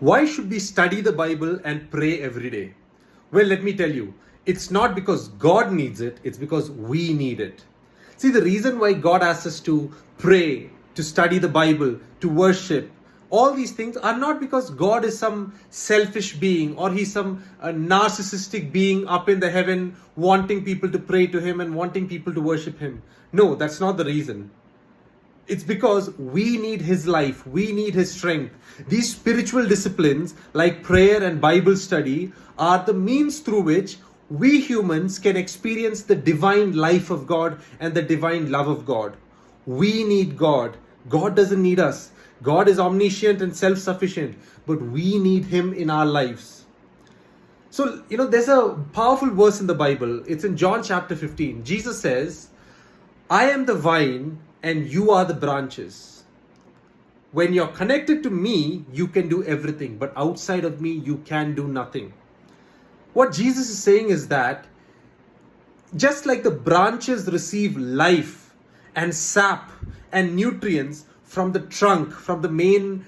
Why should we study the Bible and pray every day? Well, let me tell you, it's not because God needs it, it's because we need it. See, the reason why God asks us to pray, to study the Bible, to worship, all these things are not because God is some selfish being or he's some narcissistic being up in the heaven wanting people to pray to him and wanting people to worship him. No, that's not the reason. It's because we need his life, we need his strength. These spiritual disciplines like prayer and Bible study are the means through which we humans can experience the divine life of God and the divine love of God. We need God. God doesn't need us. God is omniscient and self-sufficient, but we need him in our lives. So, there's a powerful verse in the Bible. It's in John chapter 15. Jesus says, I am the vine and you are the branches. When you're connected to me, you can do everything, but outside of me, you can do nothing. What Jesus is saying is that just like the branches receive life and sap and nutrients from the trunk, from the main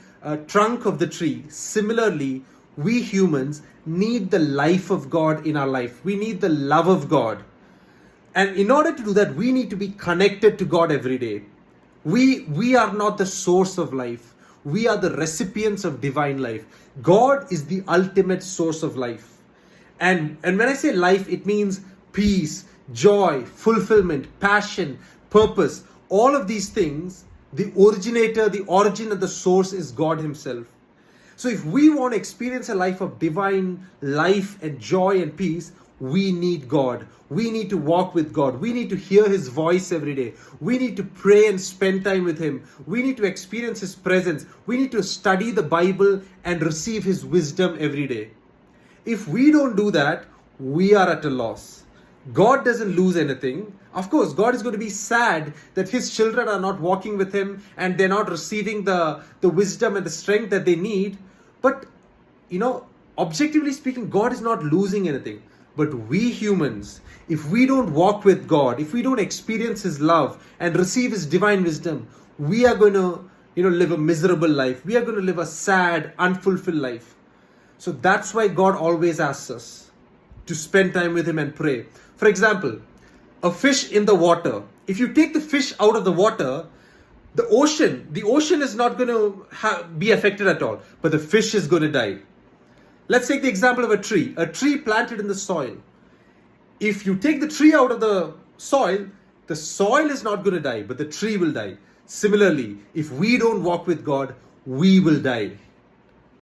trunk of the tree, similarly, we humans need the life of God in our life. We need the love of God. And in order to do that, we need to be connected to God every day. We are not the source of life. We are the recipients of divine life. God is the ultimate source of life. And when I say life, it means peace, joy, fulfillment, passion, purpose. All of these things, the originator, the origin and the source is God himself. So if we want to experience a life of divine life and joy and peace, we need God. We need to walk with God. We need to hear his voice every day. We need to pray and spend time with him. We need to experience his presence. We need to study the Bible and receive his wisdom every day. If we don't do that, we are at a loss. God doesn't lose anything. Of course, God is going to be sad that his children are not walking with him and they're not receiving the wisdom and the strength that they need. But, objectively speaking, God is not losing anything. But we humans, if we don't walk with God, if we don't experience his love and receive his divine wisdom, we are going to, live a miserable life. We are going to live a sad, unfulfilled life. So that's why God always asks us to spend time with him and pray. For example, a fish in the water. If you take the fish out of the water, the ocean is not going to be affected at all, but the fish is going to die. Let's take the example of a tree planted in the soil. If you take the tree out of the soil is not going to die, but the tree will die. Similarly, if we don't walk with God, we will die.